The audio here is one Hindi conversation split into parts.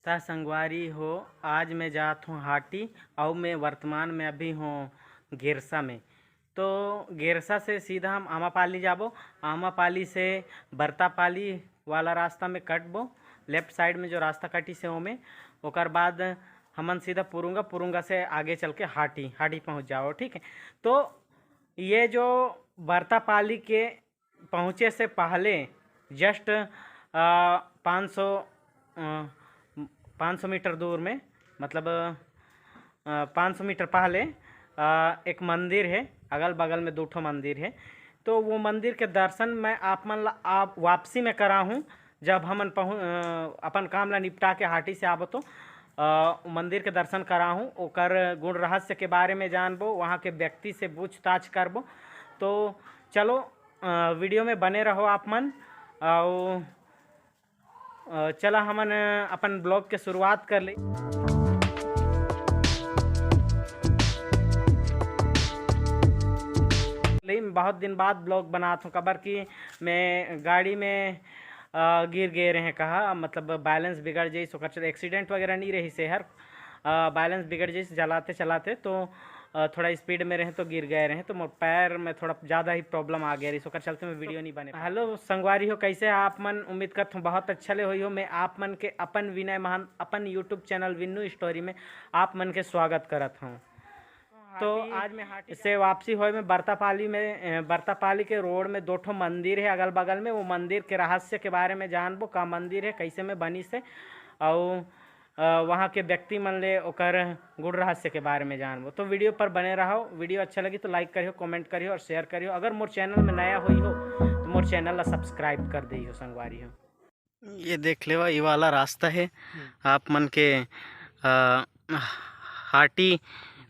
ता संगवारी हो, आज मैं जात हूँ हाटी और मैं वर्तमान में अभी हूँ गिरसा में। तो गिरसा से सीधा हम आमापाली जाबो। आमापाली से बरतापाली वाला रास्ता में कटबो। लेफ्ट साइड में जो रास्ता कटी से ओमे ओकर बाद हमन सीधा पुरुंगा, पुरुंगा से आगे चल के हाटी हाटी पहुँच जाओ। ठीक है। तो ये जो बरतापाली के पहुँचे से पहले जस्ट 500 मीटर दूर में, मतलब 500 मीटर पहले एक मंदिर है। अगल बगल में दो ठो मंदिर है। तो वो मंदिर के दर्शन मैं आप वापसी में करा हूँ। जब हमन अपन काम ला निपटा के हाटी से आबो तो मंदिर के दर्शन करा हूँ। ओकर गुण रहस्य के बारे में जानबो, वहाँ के व्यक्ति से पूछताछ करबो। तो चलो वीडियो में बने रहो आप मन। और चला हमन अपन ब्लॉग के शुरुआत कर ले। बहुत दिन बाद ब्लॉग बनाता हूँ, कबर की मैं गाड़ी में गिर गए रहे। कहा मतलब बैलेंस बिगड़ जाई, सोकर एक्सीडेंट वगैरह नहीं रही से हर बैलेंस बिगड़ जाई चलाते चलाते। तो थोड़ा स्पीड में रहे तो गिर गए रहे। तो मोर पैर में थोड़ा ज़्यादा ही प्रॉब्लम आ गया रही, सोकर चलते में वीडियो नहीं बने। हेलो संगवारी हो, कैसे आप मन? उम्मीद करता हूँ बहुत अच्छा ले हुई हो। मैं आप मन के अपन विनय महान अपन यूट्यूब चैनल विन्नू स्टोरी में आप मन के स्वागत करत हूँ। तो आज मैं हाटी से वापसी हुए में बरतापाली के रोड में दो ठो मंदिर है अगल बगल में। वो मंदिर के रहस्य के बारे में जानबो, का मंदिर है, कैसे में बनी से, और वहाँ के व्यक्ति मन ले ओकर गुण रहस्य के बारे में जानबो। तो वीडियो पर बने रहो। वीडियो अच्छा लगी तो लाइक करियो, कमेंट करियो और शेयर करियो। अगर मोर चैनल में नया हुई हो तो मोर चैनल ला सब्सक्राइब कर दी हो संगवारी हो। ये देख लेवा, ये वाला रास्ता है आप मन के हाटी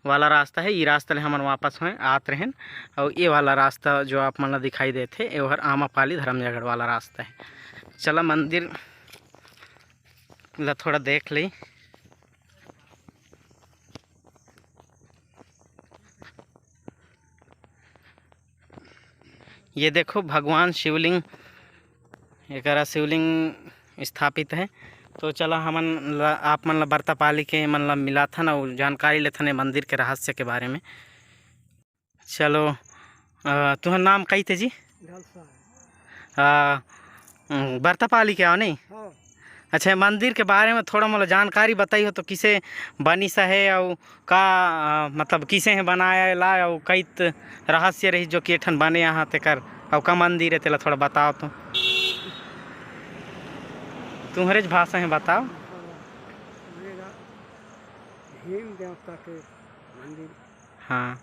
वाला रास्ता है। ये रास्ता ले हमन वापस हुए आत रहें। और ये वाला रास्ता जो आप मन दिखाई देते ये हर आमापाली धर्मजगढ़ वाला रास्ता है। चला मंदिर ला थोड़ा देख ली। ये देखो भगवान शिवलिंग, एकरा शिवलिंग स्थापित है। तो चला हमन आप मन ला बरतापाली के मन ला मिला था ना, जानकारी लेथन है मंदिर के रहस्य के बारे में। चलो तुहर नाम कही थे जी? बरतापाली के आओ नहीं? हाँ। अच्छा, मंदिर के बारे में थोड़ा मोला जानकारी बताई हो तो किसे बनी सा है और का मतलब किसे है बनाया ला और कई रहस्य रही जो कि एठन बने यहाँ तेकर और का मंदिर है तेला थोड़ा बताओ। तो तुम्हारे भाषा है बताओ। भीम देवता के मंदिर। हाँ,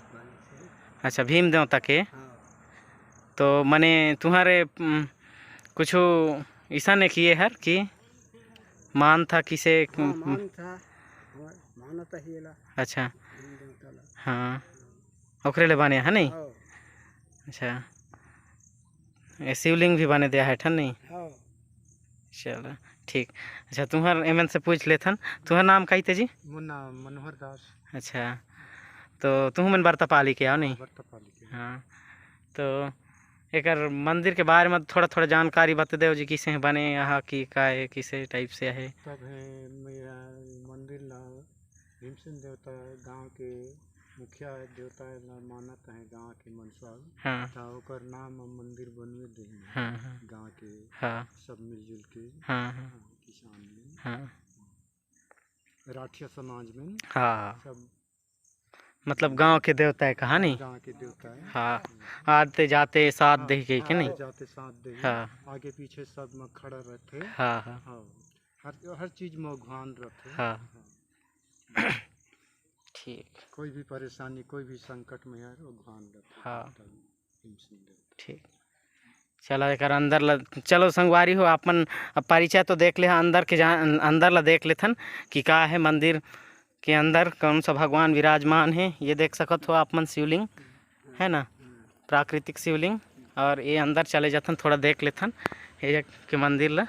अच्छा, भीम देवता के। हाँ। तो मने तुम्हारे कुछ ऐसा ने किए हर कि मान था किसे? हाँ, मान था, मानता ही ला। अच्छा, भीम देवता ला। हाँ, ओकरे ले बने है नहीं? हाँ। अच्छा, ये शिवलिंग भी बने दिया है ठन नहीं? हाँ। चलो ठीक। अच्छा, तुम्हार एमन से पूछ लेथन, तुम्हार नाम कही थे जी? मुन्ना मनोहर दास। अच्छा, तो तुम मन बरतापाली के आओ नहीं? बरतापाली के। हाँ। तो एकर मंदिर के बारे में थोड़ा थोड़ा जानकारी बता दो जी, किसे बने यहाँ की का है, किसे टाइप से है? तब है मेरा मंदिर ला भीमसेन देवता गांव के मुखिया देवता ला मानत है गांव के मनसा। हाँ। था ओकर नाम मंदिर बनवे दे। हाँ हाँ गांव के हाँ सब मिलजुल के। हाँ हाँ किसान में, हाँ राठिया समाज में हाँ, सब मतलब गांव के देवता है कहा नहीं? गांव के देवता है। हाँ, आते जाते साथ दे के नहीं? जाते साथ दे। हाँ आगे पीछे सब में खड़ा रहते। हाँ हाँ हाँ, हर चीज में घान रहते। हाँ। ठीक, कोई भी परेशानी कोई भी संकट में है वो घान रहते। हाँ भीमसेन देवता। ठीक। चलो एक अंदर ला चलो संगवारी हो, अपन अब परिचय तो देख ले, अंदर के अंदर ला देख लेथन कि का है मंदिर के अंदर कौन सा भगवान विराजमान है। ये देख सकत हो आप मन, शिवलिंग है ना, प्राकृतिक शिवलिंग। और ये अंदर चले जाथन, थोड़ा देख लेथन ये के मंदिर ला।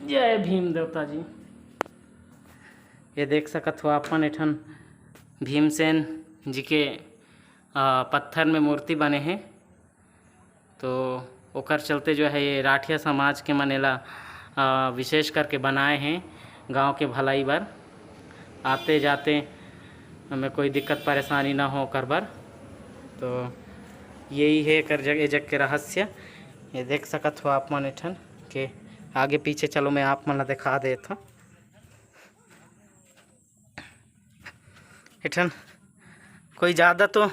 जय भीम देवता जी। ये देख सकत हो अपन एठन भीमसेन जी के पत्थर में मूर्ति बने हैं। तो ओकर चलते जो है ये राठिया समाज के मनेला विशेष करके बनाए हैं गांव के भलाई बर, आते जाते हमें कोई दिक्कत परेशानी ना हो कर बर। तो यही है कर जग के रहस्य। ये देख सकत हो आप मन एठन के आगे पीछे। चलो मैं आप मन ला दिखा देता हूँ। एठन कोई ज़्यादा तो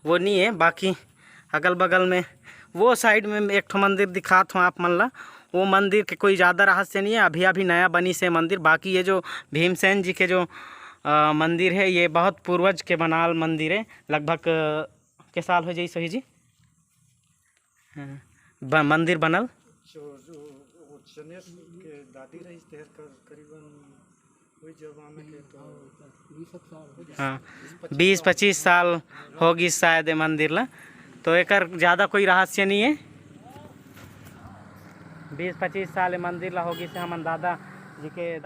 वो नहीं है, बाकी अगल बगल में वो साइड में एक ठो मंदिर दिखात हूँ आप मन ला। वो मंदिर के कोई ज़्यादा रहस्य नहीं है, अभी अभी नया बनी से मंदिर। बाकी ये जो भीमसेन जी के जो मंदिर है ये बहुत पूर्वज के बनाल मंदिर है। लगभग के साल हो जाई सही जी मंदिर बनल। के दादी रही करीबन वही जमाने के तो हाँ 20-25 साल होगी शायद ये मंदिर ला। तो एक ज़्यादा कोई रहस्य नहीं है। 20-25 साल मंदिर ला होगी से हमन दादा जी के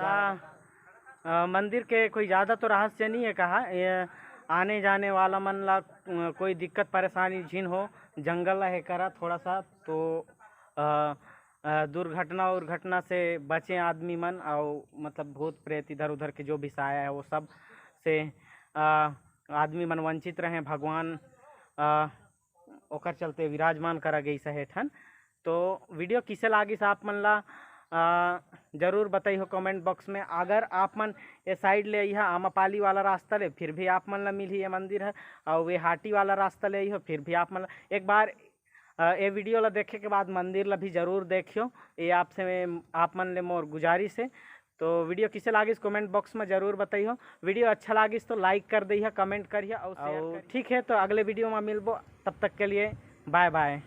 मंदिर के कोई ज़्यादा तो रहस्य नहीं है। कहा ये आने जाने वाला मन ला कोई दिक्कत परेशानी झिन हो, जंगल है करा थोड़ा सा, तो दुर्घटना उर्घटना से बचे आदमी मन। और मतलब भूत प्रेत इधर उधर के जो भी साया है वो सब से आदमी मन वंचित रहे। भगवान ओकर चलते विराजमान करा गई सहेठन। तो वीडियो किसे लागिस आप मन ला जरूर बताई हो कमेंट बॉक्स में। अगर आप मन ये साइड ले यह आमापाली वाला रास्ता ले फिर भी आप मन ला मिली ये मंदिर है, और वे हाटी वाला रास्ता ले हो फिर भी आप मन ला एक बार ये वीडियो ला देखे के बाद मंदिर ला भी जरूर देखियो। ये आपसे आप मन ले मोर गुजारिश है। तो वीडियो किसे लागिस कमेंट बॉक्स में जरूर बताइयो। वीडियो अच्छा लागिस तो लाइक कर दिया, कमेंट करिए और ठीक है। तो अगले वीडियो में मिलबो, तब तक के लिए बाय बाय।